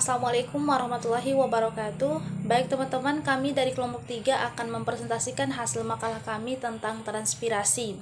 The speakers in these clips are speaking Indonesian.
Assalamualaikum warahmatullahi wabarakatuh. Baik teman-teman, kami dari kelompok 3 akan mempresentasikan hasil makalah kami tentang transpirasi.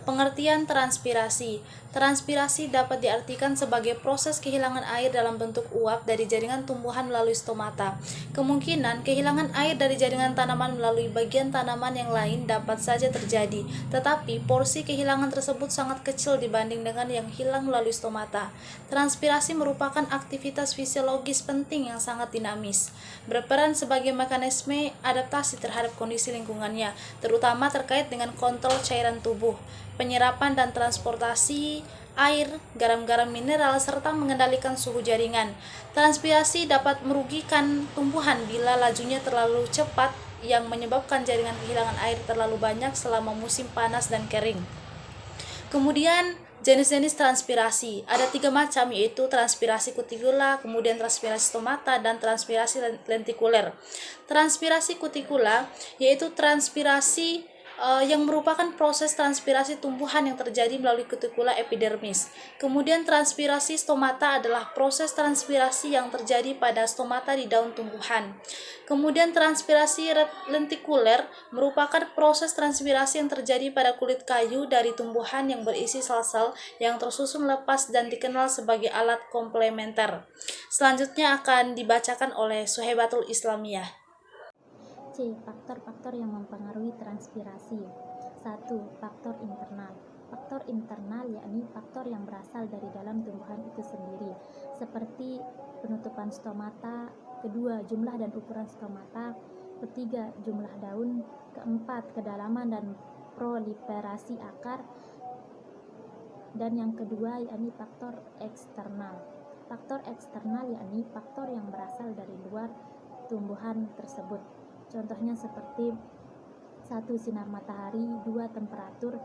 Pengertian transpirasi. Transpirasi dapat diartikan sebagai proses kehilangan air dalam bentuk uap dari jaringan tumbuhan melalui stomata. Kemungkinan kehilangan air dari jaringan tanaman melalui bagian tanaman yang lain dapat saja terjadi, tetapi porsi kehilangan tersebut sangat kecil dibanding dengan yang hilang melalui stomata. Transpirasi merupakan aktivitas fisiologis penting yang sangat dinamis, berperan sebagai mekanisme adaptasi terhadap kondisi lingkungannya, terutama terkait dengan kontrol cairan tubuh, penyerapan dan transportasi air, garam-garam mineral, serta mengendalikan suhu jaringan. Transpirasi dapat merugikan tumbuhan bila lajunya terlalu cepat yang menyebabkan jaringan kehilangan air terlalu banyak selama musim panas dan kering. Kemudian jenis-jenis transpirasi ada 3 macam, yaitu transpirasi kutikula, kemudian transpirasi stomata, dan transpirasi lentikuler. Transpirasi kutikula yaitu transpirasi yang merupakan proses transpirasi tumbuhan yang terjadi melalui kutikula epidermis. Kemudian transpirasi stomata adalah proses transpirasi yang terjadi pada stomata di daun tumbuhan. Kemudian transpirasi lentikuler merupakan proses transpirasi yang terjadi pada kulit kayu dari tumbuhan yang berisi sel-sel yang tersusun lepas dan dikenal sebagai alat komplementer. Selanjutnya akan dibacakan oleh Suhaibatul Islamiyah. C. Faktor-faktor yang mempengaruhi transpirasi. 1. Faktor internal. Faktor internal yakni faktor yang berasal dari dalam tumbuhan itu sendiri, seperti penutupan stomata. Kedua, jumlah dan ukuran stomata. Ketiga, jumlah daun. Keempat, kedalaman dan proliferasi akar. Dan yang kedua yakni faktor eksternal. Faktor eksternal yakni faktor yang berasal dari luar tumbuhan tersebut. Contohnya seperti 1. Sinar matahari, 2. Temperatur,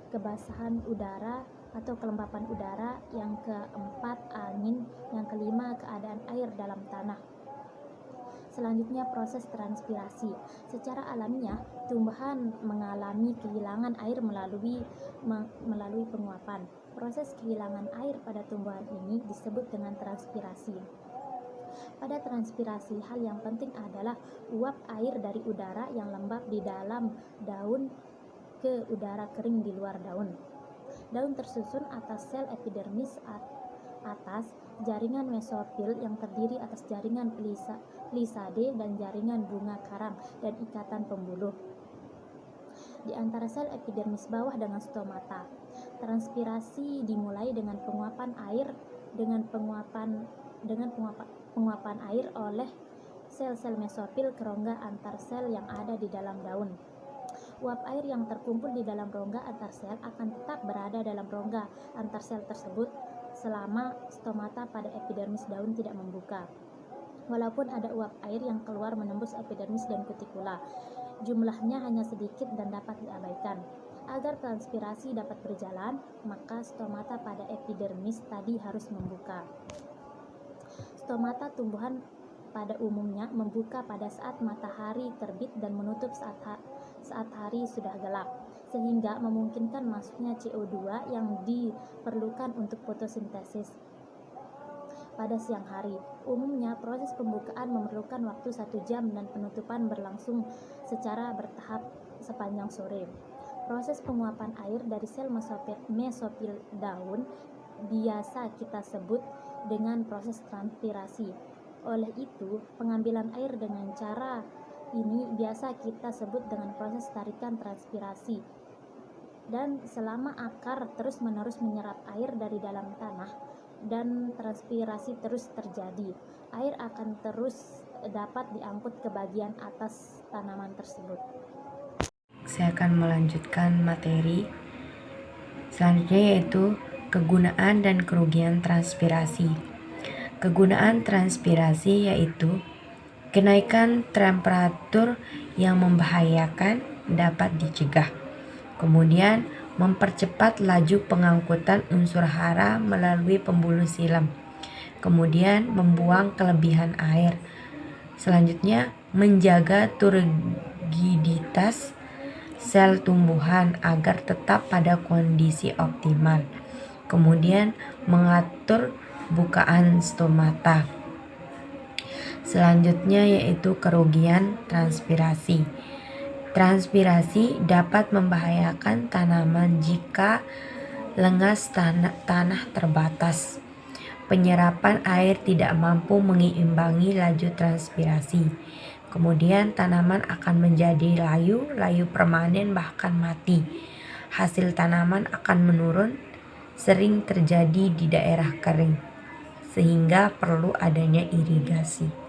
kebasahan udara atau kelembapan udara, yang keempat angin, yang kelima keadaan air dalam tanah. Selanjutnya proses transpirasi. Secara alamiah, tumbuhan mengalami kehilangan air melalui penguapan. Proses kehilangan air pada tumbuhan ini disebut dengan transpirasi. Pada transpirasi, hal yang penting adalah uap air dari udara yang lembab di dalam daun ke udara kering di luar daun. Daun tersusun atas sel epidermis atas, jaringan mesofil yang terdiri atas jaringan plisade dan jaringan bunga karang dan ikatan pembuluh di antara sel epidermis bawah dengan stomata. Transpirasi dimulai dengan penguapan air air oleh sel-sel mesofil ke rongga antar sel yang ada di dalam daun. Uap air yang terkumpul di dalam rongga antar sel akan tetap berada dalam rongga antar sel tersebut selama stomata pada epidermis daun tidak membuka. Walaupun ada uap air yang keluar menembus epidermis dan kutikula, jumlahnya hanya sedikit dan dapat diabaikan. Agar transpirasi dapat berjalan, maka stomata pada epidermis tadi harus membuka. Stomata tumbuhan pada umumnya membuka pada saat matahari terbit dan menutup saat hari sudah gelap, sehingga memungkinkan masuknya CO2 yang diperlukan untuk fotosintesis pada siang hari. Umumnya proses pembukaan memerlukan waktu 1 jam dan penutupan berlangsung secara bertahap sepanjang sore. Proses penguapan air dari sel mesofil daun biasa kita sebut dengan proses transpirasi. Oleh itu, pengambilan air dengan cara ini biasa kita sebut dengan proses tarikan transpirasi. Dan selama akar terus-menerus menyerap air dari dalam tanah dan transpirasi terus terjadi, air akan terus dapat diangkut ke bagian atas tanaman tersebut. Saya akan melanjutkan materi selanjutnya, yaitu kegunaan dan kerugian transpirasi. Kegunaan transpirasi yaitu kenaikan temperatur yang membahayakan dapat dicegah. Kemudian mempercepat laju pengangkutan unsur hara melalui pembuluh silam. Kemudian membuang kelebihan air. Selanjutnya menjaga turgiditas sel tumbuhan agar tetap pada kondisi optimal. Kemudian mengatur bukaan stomata. Selanjutnya yaitu kerugian transpirasi. Transpirasi dapat membahayakan tanaman jika lengas tanah terbatas. Penyerapan air tidak mampu menyeimbangi laju transpirasi. Kemudian tanaman akan menjadi layu permanen bahkan mati. Hasil tanaman akan menurun, sering terjadi di daerah kering, sehingga perlu adanya irigasi.